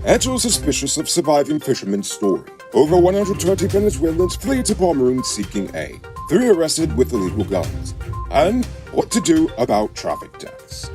Edgel suspicious of surviving fisherman's story. Over 120 Venezuelans flee to Pomeroon seeking aid. 3 arrested with illegal guns. And what to do about traffic deaths.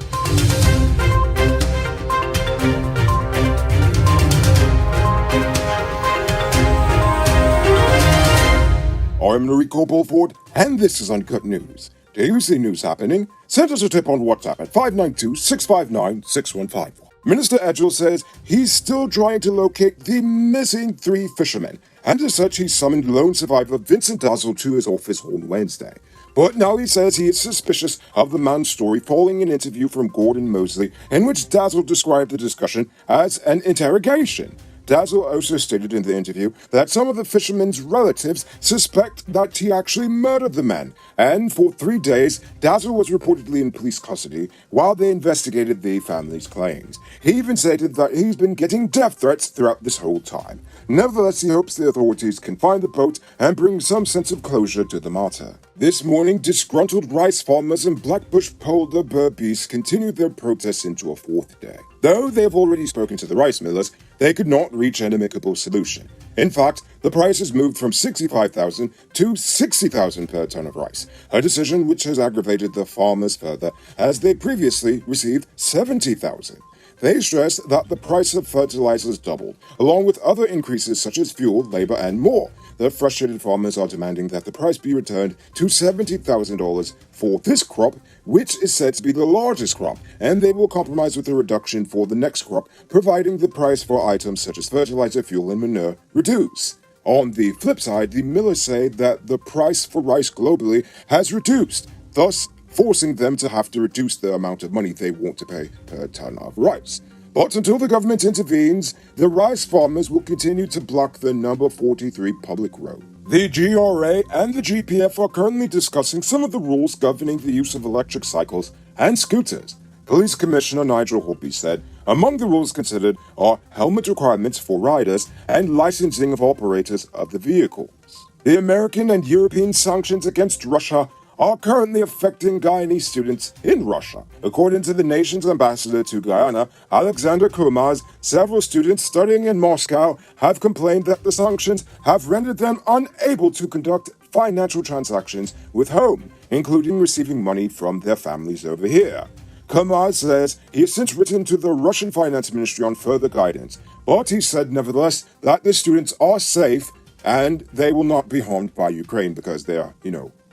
I'm Enrico Bulford, and this is Uncut News. Do you see news happening? Send us a tip on WhatsApp at 592-659-6151. Minister Edgel says he's still trying to locate the missing 3 fishermen, and as such he summoned lone survivor Vincent Dazzle to his office on Wednesday. But now he says he is suspicious of the man's story following an interview from Gordon Mosley in which Dazzle described the discussion as an interrogation. Dazzle also stated in the interview that some of the fishermen's relatives suspect that he actually murdered the men, and for 3 days, Dazzle was reportedly in police custody while they investigated the family's claims. He even stated that he's been getting death threats throughout this whole time. Nevertheless, he hopes the authorities can find the boat and bring some sense of closure to the matter. This morning, disgruntled rice farmers in Blackbush Polder Berbice continued their protests into a 4th day. Though they have already spoken to the rice millers, they could not reach an amicable solution. In fact, the prices moved from $65,000 to $60,000 per ton of rice, a decision which has aggravated the farmers further as they previously received $70,000. They stress that the price of fertilizers doubled, along with other increases such as fuel, labor, and more. The frustrated farmers are demanding that the price be returned to $70,000 for this crop, which is said to be the largest crop, and they will compromise with a reduction for the next crop, providing the price for items such as fertilizer, fuel, and manure reduce. On the flip side, the millers say that the price for rice globally has reduced, thus forcing them to have to reduce the amount of money they want to pay per ton of rice. But until the government intervenes, the rice farmers will continue to block the number 43 public road. The GRA and the GPF are currently discussing some of the rules governing the use of electric cycles and scooters. Police Commissioner Nigel Hoppy said among the rules considered are helmet requirements for riders and licensing of operators of the vehicles. The American and European sanctions against Russia are currently affecting Guyanese students in Russia. According to the nation's ambassador to Guyana, Alexander Kurmaz, several students studying in Moscow have complained that the sanctions have rendered them unable to conduct financial transactions with home, including receiving money from their families over here. Kurmaz says he has since written to the Russian Finance Ministry on further guidance, but he said nevertheless that the students are safe and they will not be harmed by Ukraine because they are,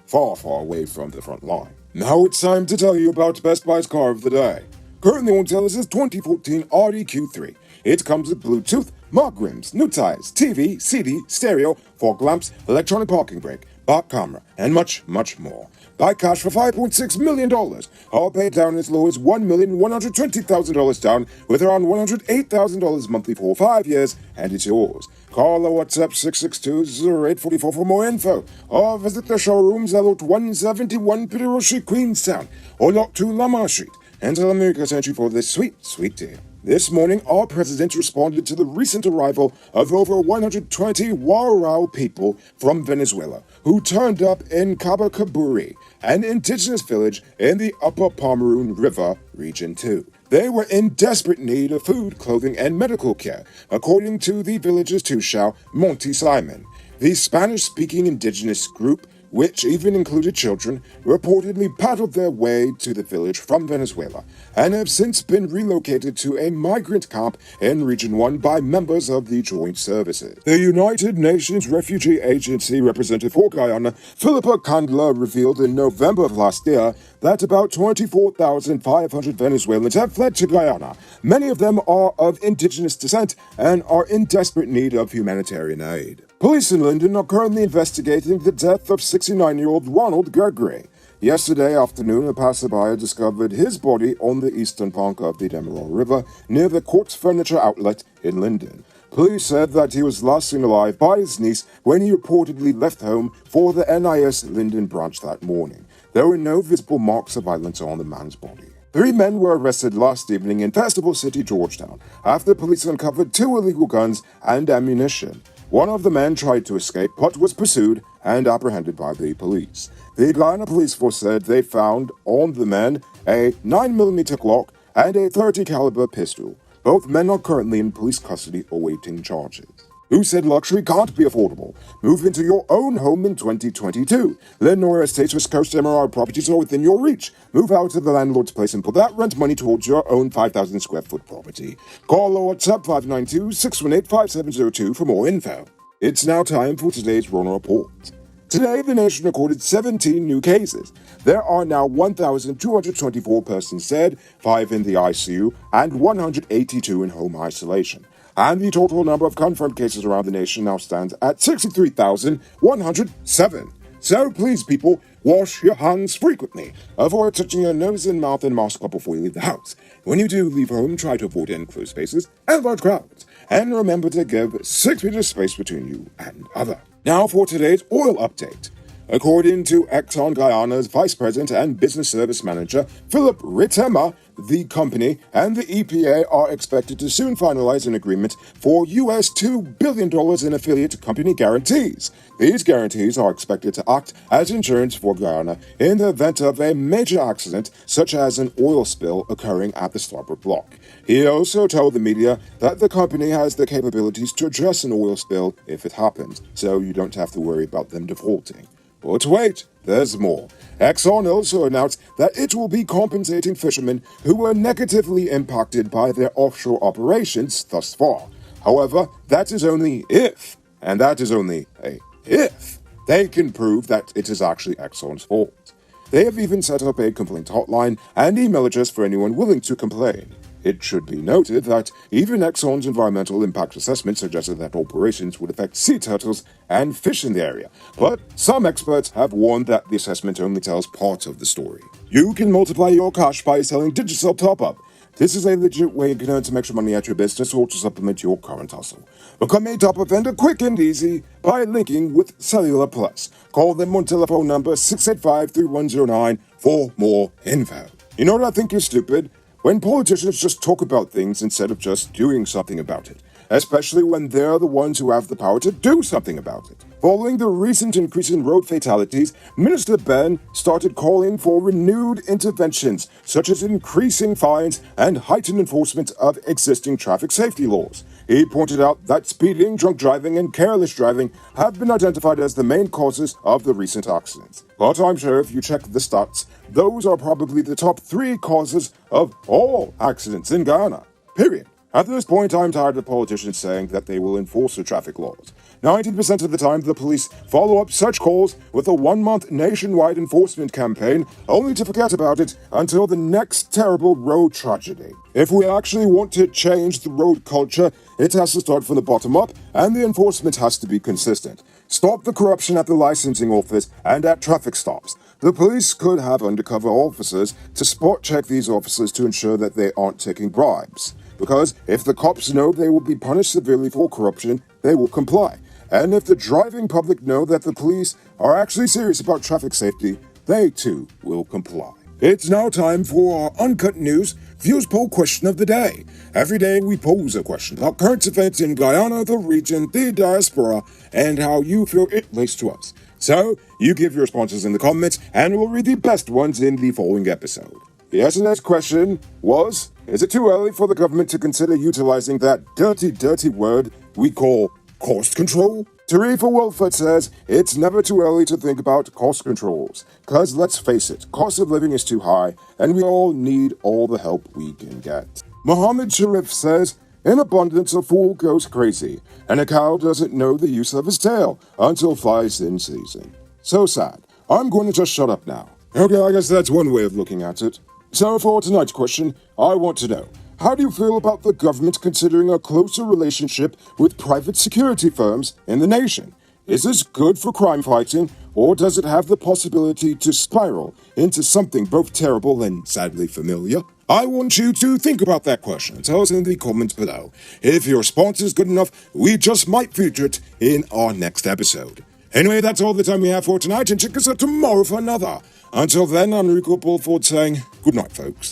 far, far away from the front line. Now it's time to tell you about Best Buy's car of the day. Currently on sale is this 2014 Audi Q3. It comes with Bluetooth, mug rims, new tires, TV, CD, stereo, fog lamps, electronic parking brake, back camera, and much, much more. Buy cash for $5.6 million, or pay down as low as $1,120,000 down with around $108,000 monthly for 5 years, and it's yours. Call or WhatsApp 662-0844 for more info, or visit the showrooms at Lot 171 Pittero Street, Queenstown, or Lot 2 Lamar Street, and tell America sent you for this sweet, sweet deal. This morning, our president responded to the recent arrival of over 120 Warao people from Venezuela who turned up in Cabacaburi, an indigenous village in the Upper Pomeroon River, Region 2. They were in desperate need of food, clothing, and medical care, according to the village's Tushao, Monty Simon. The Spanish-speaking indigenous group, which even included children, reportedly paddled their way to the village from Venezuela and have since been relocated to a migrant camp in Region 1 by members of the Joint Services. The United Nations Refugee Agency representative for Guyana, Philippa Candler, revealed in November of last year that about 24,500 Venezuelans have fled to Guyana. Many of them are of indigenous descent and are in desperate need of humanitarian aid. Police in London are currently investigating the death of 69-year-old Ronald Gregory. Yesterday afternoon, a passerby discovered his body on the eastern bank of the Demerol River near the Courts Furniture Outlet in Linden. Police said that he was last seen alive by his niece when he reportedly left home for the NIS Linden branch that morning. There were no visible marks of violence on the man's body. 3 men were arrested last evening in Festival City, Georgetown, after police uncovered 2 illegal guns and ammunition. One of the men tried to escape, but was pursued and apprehended by the police. The Guyana Police Force said they found on the men a 9mm Glock and a .30 caliber pistol. Both men are currently in police custody awaiting charges. Who said luxury can't be affordable? Move into your own home in 2022. Lenore Estates, West Coast MRI properties are within your reach. Move out of the landlord's place and put that rent money towards your own 5,000 square foot property. Call or WhatsApp 592-618-5702 for more info. It's now time for today's Rona Report. Today, the nation recorded 17 new cases. There are now 1,224 persons dead, 5 in the ICU, and 182 in home isolation. And the total number of confirmed cases around the nation now stands at 63,107. So please, people, wash your hands frequently. Avoid touching your nose and mouth and mask up before you leave the house. When you do leave home, try to avoid enclosed spaces and large crowds. And remember to give 6 meters space between you and other. Now for today's oil update. According to Exxon Guyana's Vice President and Business Service Manager, Philip Ritema, the company and the EPA are expected to soon finalize an agreement for US $2 billion in affiliate company guarantees. These guarantees are expected to act as insurance for Guyana in the event of a major accident, such as an oil spill occurring at the starboard block. He also told the media that the company has the capabilities to address an oil spill if it happens, so you don't have to worry about them defaulting. But wait, there's more. Exxon also announced that it will be compensating fishermen who were negatively impacted by their offshore operations thus far. However, that is only if, and that is only a if, they can prove that it is actually Exxon's fault. They have even set up a complaint hotline and email address for anyone willing to complain. It should be noted that even Exxon's environmental impact assessment suggested that operations would affect sea turtles and fish in the area, but some experts have warned that the assessment only tells part of the story. You can multiply your cash by selling Digicel Top-Up. This is a legit way you can earn some extra money at your business or to supplement your current hustle. Become a top-up vendor quick and easy by linking with Cellular Plus. Call them on telephone number 685-3109 for more info. You know what I think is stupid? When politicians just talk about things instead of just doing something about it, especially when they're the ones who have the power to do something about it. Following the recent increase in road fatalities, Minister Ben started calling for renewed interventions, such as increasing fines and heightened enforcement of existing traffic safety laws. He pointed out that speeding, drunk driving, and careless driving have been identified as the main causes of the recent accidents. But I'm sure if you check the stats, those are probably the top 3 causes of all accidents in Guyana. Period. At this point, I'm tired of politicians saying that they will enforce the traffic laws. 90% of the time, the police follow up such calls with a 1-month nationwide enforcement campaign, only to forget about it until the next terrible road tragedy. If we actually want to change the road culture, it has to start from the bottom up, and the enforcement has to be consistent. Stop the corruption at the licensing office and at traffic stops. The police could have undercover officers to spot check these officers to ensure that they aren't taking bribes. Because if the cops know they will be punished severely for corruption, they will comply. And if the driving public know that the police are actually serious about traffic safety, they too will comply. It's now time for our Uncut News Views Poll Question of the Day. Every day we pose a question about current events in Guyana, the region, the diaspora, and how you feel it relates to us. So, you give your responses in the comments, and we'll read the best ones in the following episode. Yesterday's question was, is it too early for the government to consider utilizing that dirty word we call cost control? Tarifa Wilford says, it's never too early to think about cost controls. Cause let's face it, cost of living is too high, and we all need all the help we can get. Mohammed Sharif says, in abundance a fool goes crazy, and a cow doesn't know the use of his tail until flies in season. So sad. I'm going to just shut up now. Okay, I guess that's one way of looking at it. So for tonight's question, I want to know, how do you feel about the government considering a closer relationship with private security firms in the nation? Is this good for crime fighting, or does it have the possibility to spiral into something both terrible and sadly familiar? I want you to think about that question and tell us in the comments below. If your response is good enough, we just might feature it in our next episode. Anyway, that's all the time we have for tonight, and check us out tomorrow for another. Until then, I'm Rico Bulford saying good night, folks.